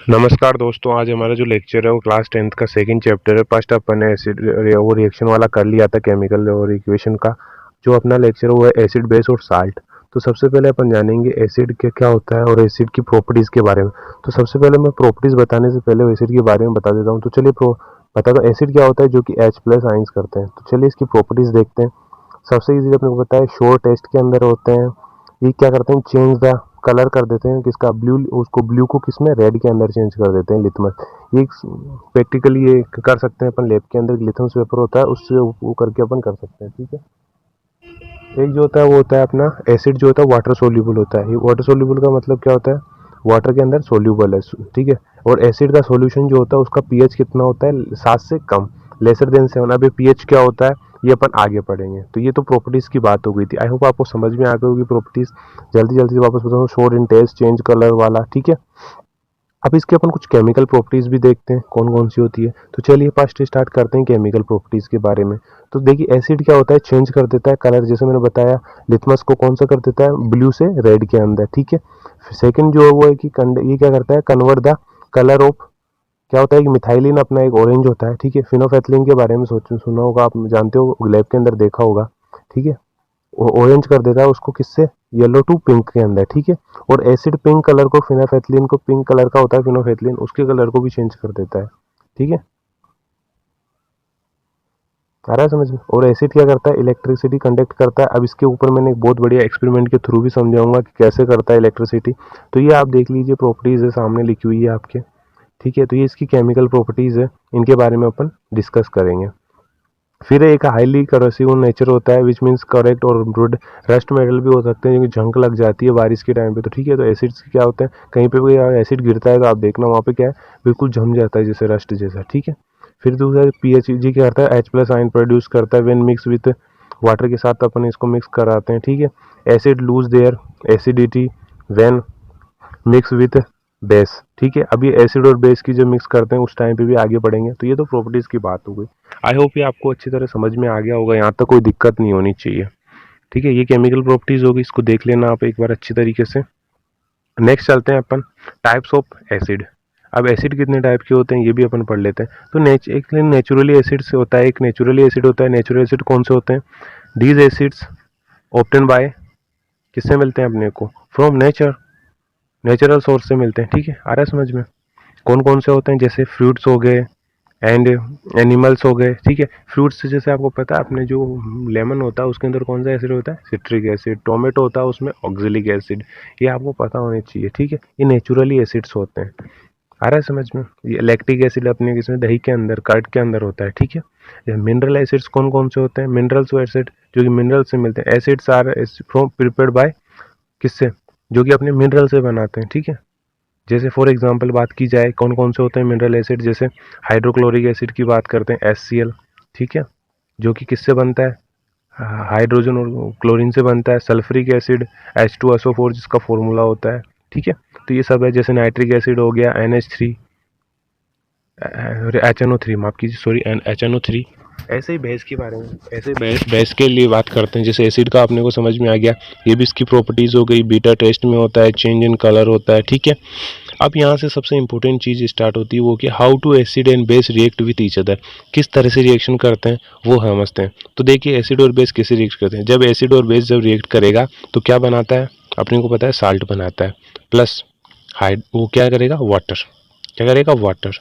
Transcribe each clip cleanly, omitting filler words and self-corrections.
नमस्कार दोस्तों, आज हमारा जो लेक्चर है वो क्लास 10th का सेकंड चैप्टर है। फर्स्ट अपन ने एसिड वो रिएक्शन वाला कर लिया था, केमिकल और इक्वेशन का। जो अपना लेक्चर है वो है एसिड, बेस और साल्ट। तो सबसे पहले अपन जानेंगे एसिड के क्या होता है और एसिड की प्रॉपर्टीज के बारे में। तो सबसे पहले मैं प्रॉपर्टीज बताने से पहले एसिड के बारे में बता देता हूँ। तो चलिए बता दो एसिड क्या होता है, जो कि H+ आयंस करते हैं। तो चलिए इसकी प्रॉपर्टीज देखते हैं। सबसे इजीली अपने को पता है, शोर टेस्ट के अंदर होते हैं। ये क्या करते हैं, चेंज द कलर कर देते हैं किसका, ब्लू, उसको ब्लू को किसमें, रेड के अंदर चेंज कर देते हैं, लिथमस। ये प्रैक्टिकली ये कर सकते हैं अपन लैब के अंदर, लिथमस पेपर होता है उससे वो करके अपन कर सकते हैं। ठीक है। एक जो होता है वो होता है अपना एसिड, जो होता है वाटर सोल्यूबल होता है। ये वाटर सोल्यूबल का मतलब क्या होता है, वाटर के अंदर सोल्यूबल है। ठीक है। और एसिड का सॉल्यूशन जो होता है उसका पीएच कितना होता है, 7 से कम, लेसर देन 7। अभी पीएच क्या होता है ये अपन आगे पढ़ेंगे। तो ये तो प्रॉपर्टीज की बात हो गई थी। आई होप आपको समझ में आ गई होगी प्रॉपर्टीज। जल्दी जल्दी से वापस बताऊँ, शोर इन टेस्ट, चेंज कलर वाला। ठीक है। अब इसके अपन कुछ केमिकल प्रॉपर्टीज भी देखते हैं कौन कौन सी होती है। तो चलिए फर्स्ट स्टार्ट करते हैं केमिकल प्रॉपर्टीज के बारे में। तो देखिए एसिड क्या होता है, चेंज कर देता है कलर, जैसे मैंने बताया लिथमस को कौन सा कर देता है, ब्लू से रेड के अंदर। ठीक है। सेकंड जो है वो है कि ये क्या करता है, कन्वर्ट द कलर ऑफ, क्या होता है कि मिथाइलिन अपना एक ऑरेंज होता है। ठीक है। फिनोफेथलिन के बारे में सुना होगा, आप जानते हो, लैब के अंदर देखा होगा। ठीक है। ऑरेंज कर देता है उसको, किससे, येलो टू पिंक के अंदर। ठीक है। और एसिड पिंक कलर को, फिनाफेथलिन को, पिंक कलर का होता है फिनोफेथलिन, उसके कलर को भी चेंज कर देता है। ठीक है। आ रहा है समझ में। और एसिड क्या करता है, इलेक्ट्रिसिटी कंडक्ट करता है। अब इसके ऊपर मैंने एक बहुत बढ़िया एक्सपेरिमेंट के थ्रू भी समझाऊंगा कि कैसे करता है इलेक्ट्रिसिटी। तो ये आप देख लीजिए, प्रॉपर्टीज है सामने लिखी हुई है आपके। ठीक है। तो ये इसकी केमिकल प्रॉपर्टीज है, इनके बारे में अपन डिस्कस करेंगे। फिर एक हाईली करोसिव नेचर होता है, विच मीन्स करेक्ट और रुड, रस्ट मेटल भी हो सकते हैं, क्योंकि झंक लग जाती है बारिश के टाइम पे। तो ठीक है। तो एसिड्स क्या होते हैं, कहीं पे भी एसिड गिरता है तो आप देखना वहाँ पे क्या है, बिल्कुल जम जाता है जैसे रस्ट जैसा। ठीक है। फिर दूसरा पीएच जी क्या करता है, H+ आयन प्रोड्यूस करता है व्हेन मिक्स विथ वाटर के साथ अपन इसको मिक्स कराते हैं। ठीक है। Acid lose their acidity when mix with base. ठीक है। अभी एसिड और बेस की जब मिक्स करते हैं उस टाइम पे भी आगे बढ़ेंगे। तो ये तो प्रॉपर्टीज की बात हो गई। आई होप ये आपको अच्छी तरह समझ में आ गया होगा, यहाँ तक कोई दिक्कत नहीं होनी चाहिए। ठीक है। ये केमिकल प्रॉपर्टीज होगी, इसको देख लेना आप एक बार अच्छी तरीके से। नेक्स्ट चलते हैं अपन टाइप्स ऑफ एसिड। अब एसिड कितने टाइप के होते हैं ये भी अपन पढ़ लेते हैं। तो एक नेचुरली एसिड से होता है, एक नेचुरली एसिड होता है। नेचुरल एसिड कौन से होते हैं, दीज एसिड्स ऑब्टेन बाय, किससे मिलते हैं अपने को, फ्रॉम नेचर, नेचुरल सोर्स से मिलते हैं। ठीक है। आ रहा है समझ में। कौन कौन से होते हैं, जैसे फ्रूट्स हो गए एंड एनिमल्स हो गए। ठीक है। फ्रूट्स से जैसे आपको पता है, अपने जो लेमन होता है उसके अंदर कौन सा एसिड होता है, सिट्रिक एसिड। टोमेटो होता है उसमें ऑक्जेलिक एसिड। ये आपको पता होना चाहिए। ठीक है। ये नेचुरली एसिड्स होते हैं। आ रहा है समझ में। ये लैक्टिक एसिड अपने किसमें, दही के अंदर, कर्ड के अंदर होता है। ठीक है। मिनरल एसिड्स कौन कौन से होते हैं, मिनरल्स वो एसिड जो कि मिनरल से मिलते हैं। Acids are from prepared by, किससे, जो कि अपने मिनरल से बनाते हैं। ठीक है। जैसे फॉर एग्जांपल बात की जाए कौन कौन से होते हैं मिनरल एसिड, जैसे हाइड्रोक्लोरिक एसिड की बात करते हैं, HCl। ठीक है। जो कि किससे बनता है, हाइड्रोजन और क्लोरीन से बनता है। सल्फ्रिक एसिड H2SO4 जिसका फॉर्मूला होता है। ठीक है। तो ये सब है। जैसे नाइट्रिक एसिड हो गया NH3, HNO3, माफ कीजिए, सॉरी, HNO3। ऐसे ही बेस के बारे में, ऐसे बेस के लिए बात करते हैं। जैसे एसिड का अपने को समझ में आ गया, ये भी इसकी प्रॉपर्टीज हो गई। बीटा टेस्ट में होता है, चेंज इन कलर होता है। ठीक है। अब यहाँ से सबसे इंपॉर्टेंट चीज़ स्टार्ट होती है, वो कि how to acid and base react with each other, किस तरह से रिएक्शन करते हैं वो समझते हैं। तो देखिए एसिड और बेस कैसे रिएक्ट करते हैं। जब एसिड और बेस जब रिएक्ट करेगा तो क्या बनाता है, अपने को पता है, साल्ट बनाता है, प्लस हाइड, वो क्या करेगा, वाटर, क्या करेगा, वाटर।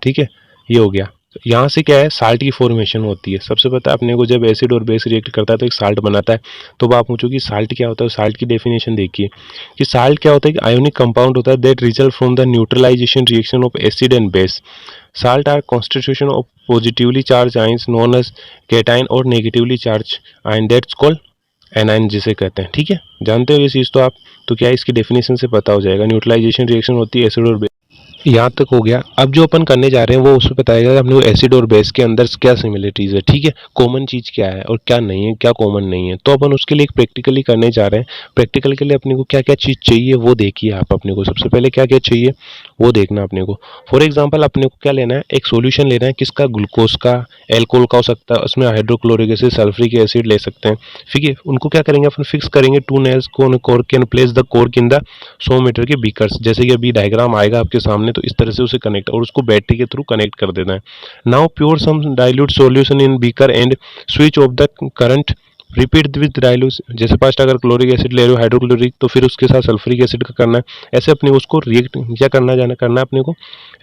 ठीक है। ये हो गया। यहाँ से क्या है, साल्ट की फॉर्मेशन होती है। सबसे पता है अपने को, जब एसिड और बेस रिएक्ट करता है तो एक साल्ट बनाता है। तो आप पूछो कि साल्ट क्या होता है, साल्ट की डेफिनेशन देखिए कि साल्ट क्या होता है, कि आयोनिक कंपाउंड होता है that result from the neutralisation reaction of acid and base. Salt are constitution of positively charge ions known as cation और negatively charge anion, that's called anion जिसे कहते हैं। ठीक है। जानते हो ये चीज़ तो आप। तो क्या इसकी डेफिनेशन से पता हो जाएगा, न्यूट्रलाइजेशन रिएक्शन होती है एसिड और बेस। यहाँ तक हो गया। अब जो अपन करने जा रहे हैं वो उसमें बताएगा अपने को एसिड और बेस के अंदर क्या सिमिलरिटीज है, ठीक है, कॉमन चीज क्या है और क्या नहीं है, क्या कॉमन नहीं है। तो अपन उसके लिए एक प्रैक्टिकली करने जा रहे हैं। प्रैक्टिकल के लिए अपने को क्या क्या चीज चाहिए वो देखिए आप। अपने को सबसे पहले क्या क्या चाहिए वो देखना अपने को। फॉर एग्जाम्पल अपने को क्या लेना है, एक सोल्यूशन लेना है किसका, ग्लूकोज का, एल्कोहल का हो सकता है, उसमें हाइड्रोक्लोरिक एसिड, सल्फ्रिक एसिड ले सकते हैं। ठीक है, उनको क्या करेंगे अपन, फिक्स करेंगे टू नेल्स को cork can place the cork in the 100 metre के बीकर्स। जैसे कि अभी डायग्राम आएगा आपके सामने, तो इस तरह से उसे कनेक्ट और उसको बैटरी के थ्रू कनेक्ट कर देना है। Now pure some dilute solution in beaker and switch off the current, repeat with dilute. जैसे फर्स्ट अगर क्लोरिक एसिड ले रहे हो हाइड्रोक्लोरिक, तो फिर उसके साथ सल्फ्रिक एसिड का करना है। ऐसे अपने को उसको रिएक्ट क्या करना है अपने को,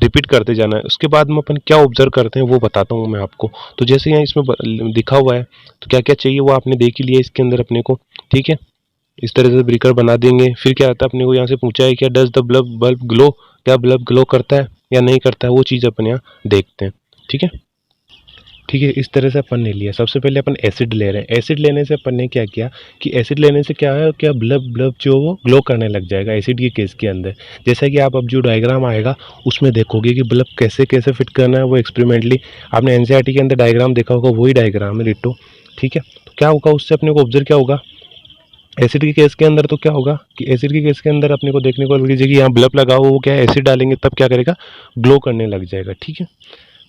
रिपीट करते जाना है। उसके बाद में अपन क्या ऑब्जर्व करते हैं वो बताता हूँ मैं आपको। तो जैसे यहाँ इसमें दिखा हुआ है, तो क्या क्या चाहिए वो आपने देख ही लिया इसके अंदर अपने को, ठीक है। इस तरह से ब्रेकर बना देंगे। फिर क्या आता है, अपने को यहाँ से पूछा है क्या डज द बल्ब ग्लो, क्या बल्ब ग्लो करता है या नहीं करता है, वो चीज़ अपन यहाँ देखते हैं, ठीक है। ठीक है, इस तरह से अपन ने लिया। सबसे पहले अपन एसिड ले रहे हैं। एसिड लेने से अपन ने क्या किया कि एसिड लेने से क्या है, क्या बल्ब जो वो ग्लो करने लग जाएगा एसिड के केस के अंदर। जैसा कि आप अब जो डायग्राम आएगा उसमें देखोगे कि बल्ब कैसे कैसे फिट करना है वो एक्सपेरिमेंटली। आपने एनसीईआरटी के अंदर डायग्राम देखा होगा, वही डायग्राम है डिट्टो, ठीक है। तो क्या होगा उससे अपने को ऑब्जर्व क्या होगा, एसिड के केस के अंदर तो क्या होगा कि एसिड के केस के अंदर अपने को देखने को मिलेगी कि यहाँ बल्ब लगा हुआ, वो क्या है एसिड डालेंगे तब क्या करेगा, ग्लो करने लग जाएगा, ठीक है।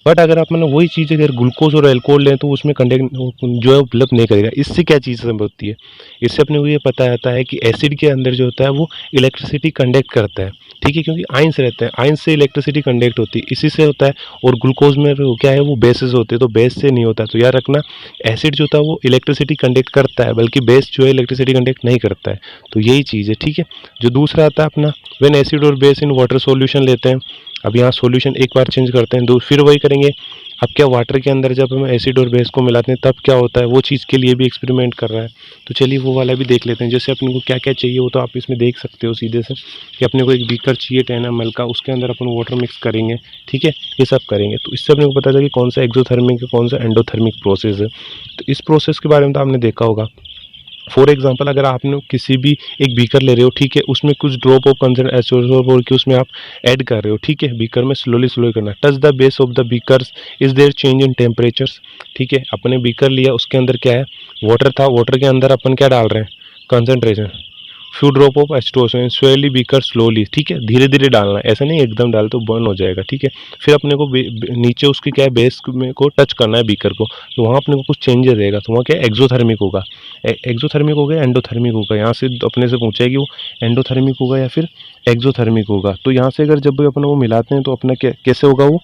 बट अगर आप मैंने वही चीज़ अगर ग्लूकोज और एल्कोहल लें तो उसमें कंटेंट जो है बल्ब नहीं करेगा। इससे क्या चीज़ समझ होती है, इससे अपने को ये पता रहता है कि एसिड के अंदर जो होता है वो इलेक्ट्रिसिटी कंडक्ट करता है, ठीक है, क्योंकि आयंस रहते हैं, आयंस से इलेक्ट्रिसिटी कंडक्ट होती है, इसी से होता है। और ग्लूकोज में क्या है वो बेसेस होते हैं, तो बेस से नहीं होता। तो याद रखना, एसिड जो होता है वो इलेक्ट्रिसिटी कंडक्ट करता है, बल्कि बेस जो है इलेक्ट्रिसिटी कंडक्ट नहीं करता है। तो यही चीज़ है, ठीक है। जो दूसरा आता है अपना, व्हेन एसिड और बेस इन वाटर सॉल्यूशन लेते हैं। अब यहाँ सॉल्यूशन एक बार चेंज करते हैं, दो फिर वही करेंगे। अब क्या वाटर के अंदर जब हम एसिड और बेस को मिलाते हैं तब क्या होता है, वो चीज़ के लिए भी एक्सपेरिमेंट कर रहा है। तो चलिए वो वाला भी देख लेते हैं। जैसे अपने को क्या क्या चाहिए वो तो आप इसमें देख सकते हो सीधे से, कि अपने को एक बीकर चाहिए 10 ml का, उसके अंदर अपन वाटर मिक्स करेंगे, ठीक है, ये सब करेंगे। तो इससे अपने को पता चला कि कौन सा एक्सोथर्मिक है, कौन सा एंडोथर्मिक प्रोसेस है। तो इस प्रोसेस के बारे में तो आपने देखा होगा। फॉर एग्जाम्पल अगर आपने किसी भी एक बीकर ले रहे हो, ठीक है, उसमें कुछ ड्रॉप ऑफ कंसनट्रेशन बोल के उसमें आप ऐड कर रहे हो, ठीक है, बीकर में स्लोली स्लोली करना। Touch the base of the beaker, is there change in temperatures, ठीक है। अपने बीकर लिया, उसके अंदर क्या है, वाटर था, वाटर के अंदर अपन क्या डाल रहे हैं, कंसनट्रेशन, फ्यू ड्रॉप ऑफ एच2O, स्वेली बीकर स्लोली, ठीक है, धीरे धीरे डालना है, ऐसा नहीं एकदम डाल तो बर्न हो जाएगा, ठीक है। फिर अपने को नीचे उसकी क्या है, बेस में को टच करना है बीकर को, तो वहाँ अपने को कुछ चेंजेस रहेगा, तो वहाँ क्या एक्सोथर्मिक होगा। एक्सोथर्मिक हो गया, एंडोथर्मिक होगा। यहाँ से अपने से पूछा है कि वो एंडोथर्मिक होगा या फिर एक्सोथर्मिक होगा। तो यहाँ से अगर जब भी अपन वो मिलाते हैं तो अपना कैसे होगा वो,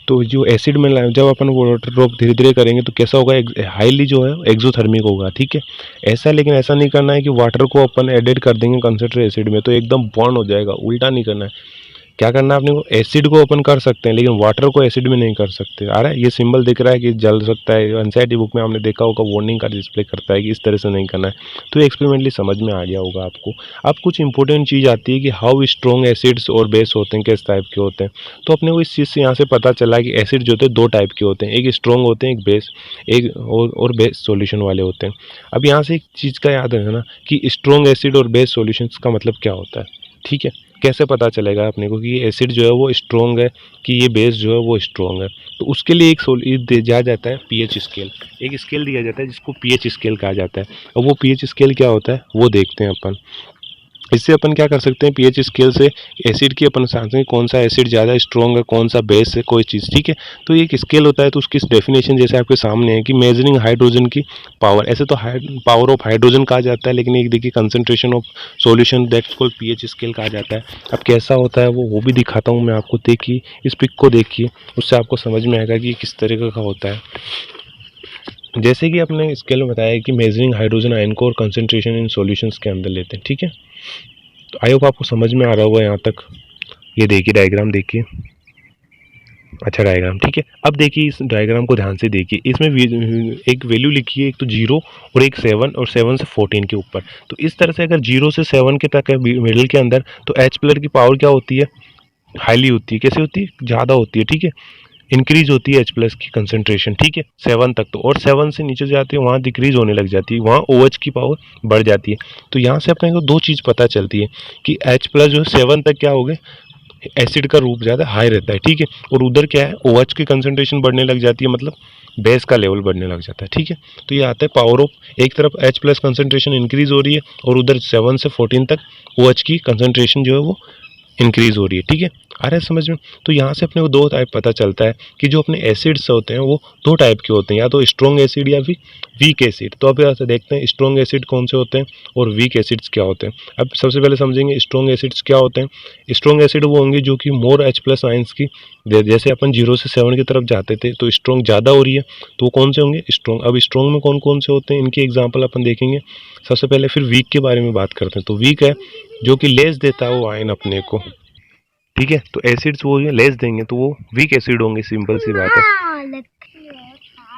तो जो एसिड में जब अपन वाटर ड्रॉप धीरे धीरे करेंगे तो कैसा होगा, हाईली जो है एक्सोथर्मिक होगा, ठीक है। ऐसा, लेकिन ऐसा नहीं करना है कि वाटर को अपन एडेड कर देंगे कंसंट्रेट एसिड में तो एकदम बॉन्ड हो जाएगा, उल्टा नहीं करना है। क्या करना है अपने को, एसिड को अपन कर सकते हैं लेकिन वाटर को एसिड में नहीं कर सकते। आ रहा है, ये सिंबल दिख रहा है कि जल सकता है, एनसीईआरटी बुक में हमने देखा होगा, वार्निंग का डिस्प्ले करता है कि इस तरह से नहीं करना है। तो एक्सपेरिमेंटली समझ में आ गया होगा आपको। अब कुछ इंपॉर्टेंट चीज़ आती है कि हाउ स्ट्रॉन्ग एसिड्स और बेस होते हैं, किस टाइप के होते हैं। तो अपने को इस चीज़ से यहाँ से पता चला कि एसिड जो होते हैं दो टाइप के होते हैं, एक स्ट्रॉन्ग होते हैं, एक बेस, एक और बेस सॉल्यूशन वाले होते हैं। अब यहाँ से एक चीज़ का याद रखना कि स्ट्रॉन्ग एसिड और बेस सॉल्यूशंस का मतलब क्या होता है, ठीक है। कैसे पता चलेगा अपने को कि एसिड जो है वो स्ट्रॉन्ग है कि ये बेस जो है वो स्ट्रॉन्ग है। तो उसके लिए एक दिया जाता है पीएच स्केल, एक स्केल दिया जाता है जिसको पीएच स्केल कहा जाता है। और वो पीएच स्केल क्या होता है वो देखते हैं अपन। इससे अपन क्या कर सकते हैं, पीएच स्केल से एसिड की अपन समझते हैं कौन सा एसिड ज़्यादा स्ट्रॉन्ग है, कौन सा बेस है, कोई चीज़, ठीक है। तो एक स्केल होता है, तो उसकी डेफिनेशन जैसे आपके सामने है कि मेजरिंग हाइड्रोजन की पावर, ऐसे तो पावर ऑफ हाइड्रोजन कहा जाता है, लेकिन एक देखिए concentration of solution that's called pH scale कहा जाता है। अब कैसा होता है वो भी दिखाता हूँ मैं आपको, देखिए इस पिक को देखिए, उससे आपको समझ में आएगा कि किस तरीके का होता है। जैसे कि आपने स्केल में बताया कि मेजरिंग हाइड्रोजन आयन को और कंसंट्रेशन इन सॉल्यूशंस के अंदर लेते हैं, ठीक है। तो आई होप आपको समझ में आ रहा होगा यहाँ तक। ये देखिए डायग्राम देखिए, अच्छा डायग्राम, ठीक है। अब देखिए इस डायग्राम को ध्यान से देखिए, इसमें एक वैल्यू लिखी है, एक तो 0 और एक 7 और 7 से 14 के ऊपर। तो इस तरह से अगर 0 से 7 के तक है मिडिल के अंदर, तो एच प्लस की पावर क्या होती है, हाईली होती है। कैसे होती है, ज़्यादा होती है, ठीक है, इंक्रीज होती है एच प्लस की कंसंट्रेशन, ठीक है, 7 तक। तो और 7 से नीचे जाती है वहाँ डिक्रीज होने लग जाती है, वहाँ ओ एच की पावर बढ़ जाती है। तो यहाँ से अपने को दो चीज़ पता चलती है कि एच प्लस जो 7 तक क्या हो गए, एसिड का रूप ज़्यादा हाई रहता है, ठीक है। और उधर क्या है, OH की कंसंट्रेशन बढ़ने लग जाती है, मतलब बेस का लेवल बढ़ने लग जाता है, ठीक है। तो ये आता है पावर ऑफ, एक तरफ H+ कंसंट्रेशन इंक्रीज हो रही है और उधर 7 से 14 तक OH की कंसंट्रेशन जो है वो इंक्रीज हो रही है, ठीक है। आ रहा है समझ में। तो यहाँ से अपने को दो टाइप पता चलता है कि जो अपने एसिड्स होते हैं वो दो टाइप के होते हैं, या तो स्ट्रॉन्ग एसिड या फिर वीक एसिड। तो अब यहाँ से देखते हैं स्ट्रॉन्ग एसिड कौन से होते हैं और वीक एसिड्स क्या होते हैं। अब सबसे पहले समझेंगे स्ट्रॉन्ग एसिड्स क्या होते हैं। स्ट्रॉन्ग एसिड वो होंगे जो कि मोर H+ आयंस की, जैसे अपन 0 से 7 की तरफ जाते थे तो स्ट्रॉन्ग ज़्यादा हो रही है, तो वो कौन से होंगे, स्ट्रॉन्ग। अब स्ट्रॉन्ग में कौन कौन से होते हैं, इनकी एग्जाम्पल अपन देखेंगे। सबसे पहले फिर वीक के बारे में बात करते हैं। तो वीक है जो कि लेस देता है वो आयन अपने को, ठीक है। तो एसिड्स वो लेस देंगे तो वो वीक एसिड होंगे, सिंपल सी बात है।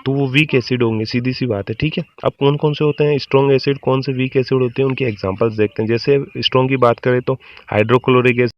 तो वो वीक एसिड होंगे, सीधी सी बात है, ठीक है। अब कौन कौन से होते हैं स्ट्रॉन्ग एसिड, कौन से वीक एसिड होते हैं, उनके एग्जांपल्स देखते हैं। जैसे स्ट्रॉन्ग की बात करें तो हाइड्रोक्लोरिक एसिड,